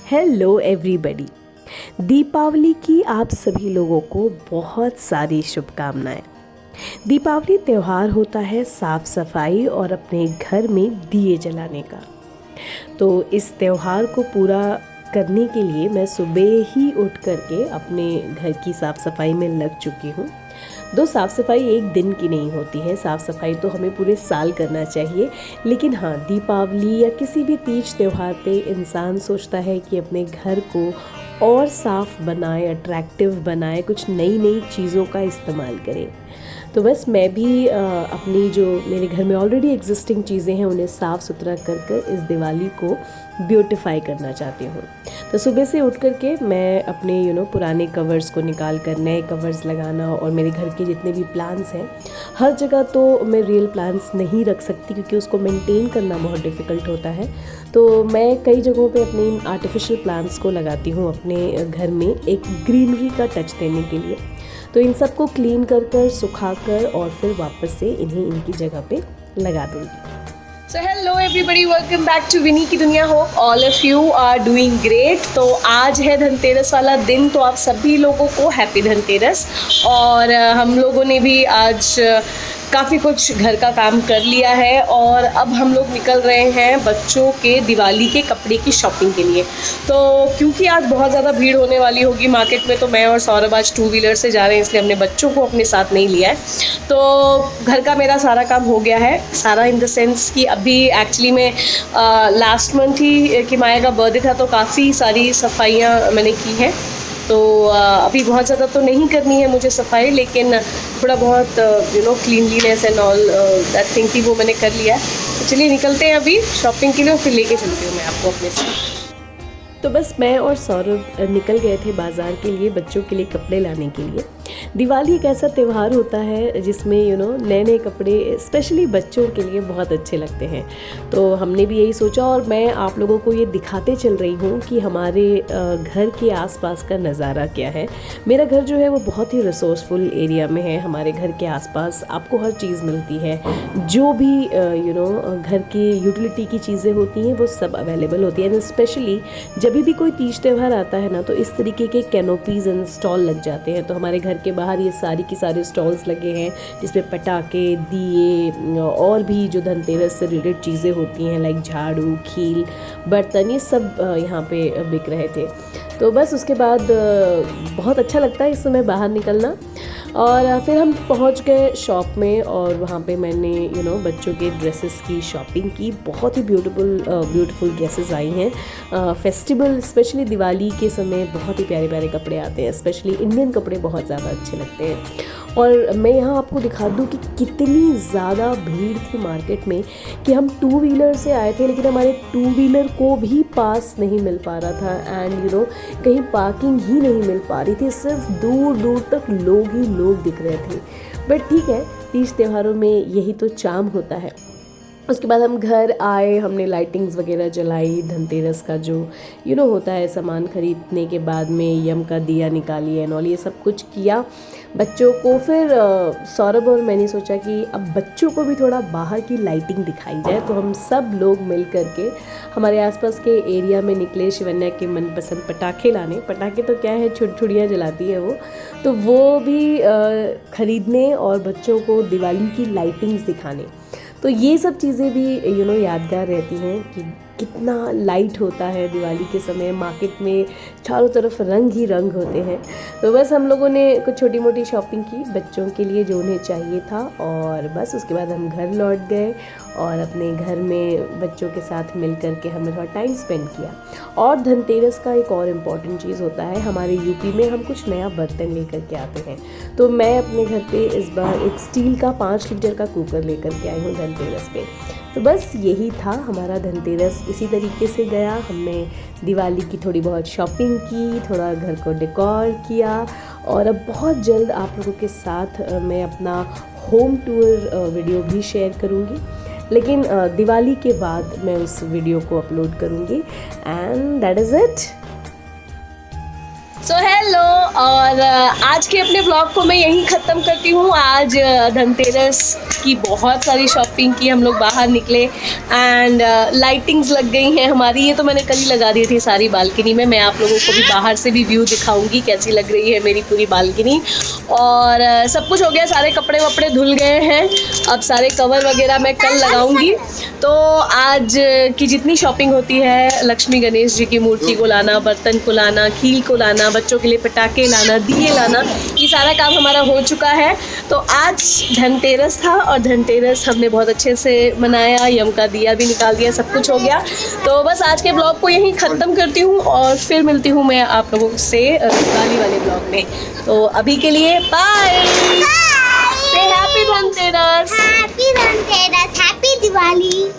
Hello everybody. Deepawali की आप सभी लोगों को बहुत सारी शुभकामनाएं। दीपावली त्यौहार होता है साफ सफाई और अपने घर में दिए जलाने का। तो इस त्यौहार को पूरा करने के लिए मैं सुबह ही उठ करके अपने घर की साफ़ सफाई में लग चुकी हूँ। साफ़ सफाई एक दिन की नहीं होती है, साफ़ सफाई तो हमें पूरे साल करना चाहिए। लेकिन हाँ, दीपावली या किसी भी तीज त्यौहार पे इंसान सोचता है कि अपने घर को और साफ़ बनाए, अट्रैक्टिव बनाए, कुछ नई नई चीज़ों का इस्तेमाल करे। तो बस मैं भी अपनी जो मेरे घर में ऑलरेडी एग्जिस्टिंग चीज़ें हैं उन्हें साफ़ सुथरा कर इस दिवाली को ब्यूटिफाई करना चाहती हूँ। तो सुबह से उठ कर के मैं अपने पुराने कवर्स को निकाल कर नए कवर्स लगाना, और मेरे घर के जितने भी प्लांट्स हैं, हर जगह तो मैं रियल प्लांट्स नहीं रख सकती क्योंकि उसको मेंटेन करना बहुत डिफ़िकल्ट होता है। तो मैं कई जगहों पे अपने इन आर्टिफिशियल प्लांट्स को लगाती हूँ अपने घर में एक ग्रीनरी का टच देने के लिए। तो इन सब को क्लीन कर सुखा कर और फिर वापस से इन्हें इनकी जगह पे लगा दूँगी। So hello everybody, welcome back to विनी की दुनिया। Hope all of you are doing great। तो आज है धनतेरस वाला दिन, तो आप सभी लोगों को हैप्पी धनतेरस। और हम लोगों ने भी आज काफ़ी कुछ घर का काम कर लिया है और अब हम लोग निकल रहे हैं बच्चों के दिवाली के कपड़े की शॉपिंग के लिए। तो क्योंकि आज बहुत ज़्यादा भीड़ होने वाली होगी मार्केट में, तो मैं और सौरभ आज 2 व्हीलर से जा रहे हैं, इसलिए हमने बच्चों को अपने साथ नहीं लिया है। तो घर का मेरा सारा काम हो गया है, सारा इन द सेंस कि अभी एक्चुअली में लास्ट मंथ ही कि माया का बर्थडे था, तो काफ़ी सारी सफाइयाँ मैंने की हैं। तो अभी बहुत ज़्यादा तो नहीं करनी है मुझे सफाई, लेकिन थोड़ा बहुत cleanliness and all that thing थी वो मैंने कर लिया है। तो चलिए निकलते हैं अभी शॉपिंग के लिए और फिर लेके चलती हूँ मैं आपको अपने साथ। तो बस मैं और सौरभ निकल गए थे बाज़ार के लिए बच्चों के लिए कपड़े लाने के लिए। दिवाली एक ऐसा त्यौहार होता है जिसमें नए नए कपड़े स्पेशली बच्चों के लिए बहुत अच्छे लगते हैं। तो हमने भी यही सोचा, और मैं आप लोगों को ये दिखाते चल रही हूँ कि हमारे घर के आसपास का नज़ारा क्या है। मेरा घर जो है वो बहुत ही रिसोर्सफुल एरिया में है। हमारे घर के आसपास आपको हर चीज़ मिलती है, जो भी घर की यूटिलिटी की चीज़ें होती हैं वो सब अवेलेबल होती है। स्पेशली जब भी कोई तीज त्यौहार आता है ना, तो इस तरीके के कैनोपीज़ एंड स्टॉल लग जाते हैं। तो हमारे घर के बाहर ये सारी की सारे स्टॉल्स लगे हैं जिसमें पटाखे, दिए और भी जो धनतेरस से रिलेटेड चीज़ें होती हैं लाइक झाड़ू, खील, बर्तन, ये सब यहाँ पे बिक रहे थे। तो बस उसके बाद बहुत अच्छा लगता है इस समय बाहर निकलना। और फिर हम पहुंच गए शॉप में, और वहाँ पे मैंने बच्चों के ड्रेसेस की शॉपिंग की। बहुत ही ब्यूटीफुल ड्रेसेस आई हैं। फेस्टिवल स्पेशली दिवाली के समय बहुत ही प्यारे प्यारे कपड़े आते हैं, स्पेशली इंडियन कपड़े बहुत ज़्यादा अच्छे लगते हैं। और मैं यहाँ आपको दिखा दूँ कि कितनी ज़्यादा भीड़ थी मार्केट में कि हम 2 व्हीलर से आए थे, लेकिन हमारे 2 व्हीलर को भी पास नहीं मिल पा रहा था। एंड कहीं पार्किंग ही नहीं मिल पा रही थी, सिर्फ दूर दूर तक लोग ही लोग दिख रहे थे। बट ठीक है, तीज त्योहारों में यही तो चार्म होता है। उसके बाद हम घर आए, हमने लाइटिंग्स वगैरह जलाई, धनतेरस का जो होता है सामान खरीदने के बाद में यम का दिया निकाली एंड ऑल, ये सब कुछ किया बच्चों को। फिर सौरभ और मैंने सोचा कि अब बच्चों को भी थोड़ा बाहर की लाइटिंग दिखाई जाए। तो हम सब लोग मिल करके हमारे आसपास के एरिया में निकले शिवन्या के मनपसंद पटाखे लाने। पटाखे तो क्या है, छुड़छुड़ियाँ जलाती है वो, तो वो भी ख़रीदने और बच्चों को दिवाली की लाइटिंग्स दिखाने। तो ये सब चीज़ें भी यादगार रहती हैं कि कितना लाइट होता है दिवाली के समय। मार्केट में चारों तरफ रंग ही रंग होते हैं। तो बस हम लोगों ने कुछ छोटी मोटी शॉपिंग की बच्चों के लिए जो उन्हें चाहिए था, और बस उसके बाद हम घर लौट गए और अपने घर में बच्चों के साथ मिल कर के हमने थोड़ा टाइम स्पेंड किया। और धनतेरस का एक और इम्पॉर्टेंट चीज़ होता है, हमारे यूपी में हम कुछ नया बर्तन लेकर के आते हैं। तो मैं अपने घर पे इस बार एक स्टील का 5 लीटर का कुकर लेकर के आई हूँ धनतेरस पे। तो बस यही था हमारा धनतेरस, इसी तरीके से गया। हमने दिवाली की थोड़ी बहुत शॉपिंग की, थोड़ा घर को डेकोर किया, और अब बहुत जल्द आप लोगों के साथ मैं अपना होम टूर वीडियो भी शेयर करूँगी। लेकिन दिवाली के बाद मैं उस वीडियो को अपलोड करूँगी। And that is it. So hello, और आज के अपने ब्लॉग को मैं यहीं ख़त्म करती हूँ। आज धनतेरस की बहुत सारी शॉपिंग की, हम लोग बाहर निकले एंड लाइटिंग्स लग गई हैं हमारी। ये तो मैंने कल ही लगा दी थी सारी बालकनी में। मैं आप लोगों को भी बाहर से भी व्यू दिखाऊंगी कैसी लग रही है मेरी पूरी बालकनी। और सब कुछ हो गया, सारे कपड़े वपड़े धुल गए हैं। अब सारे कवर वगैरह मैं कल लगाऊंगी। तो आज की जितनी शॉपिंग होती है, लक्ष्मी गणेश जी की मूर्ति को लाना, बर्तन को लाना, खील को लाना, बच्चों के लिए पटाखे लाना, दिए लाना, ये सारा काम हमारा हो चुका है। तो आज धनतेरस था और धनतेरस हमने बहुत अच्छे से मनाया, यम का दिया भी निकाल दिया, सब कुछ हो गया। तो बस आज के ब्लॉग को यहीं ख़त्म करती हूँ और फिर मिलती हूँ मैं आप लोगों से दिवाली वाले ब्लॉग में। तो अभी के लिए bye, happy Dhanteras, happy Dhanteras, happy Diwali.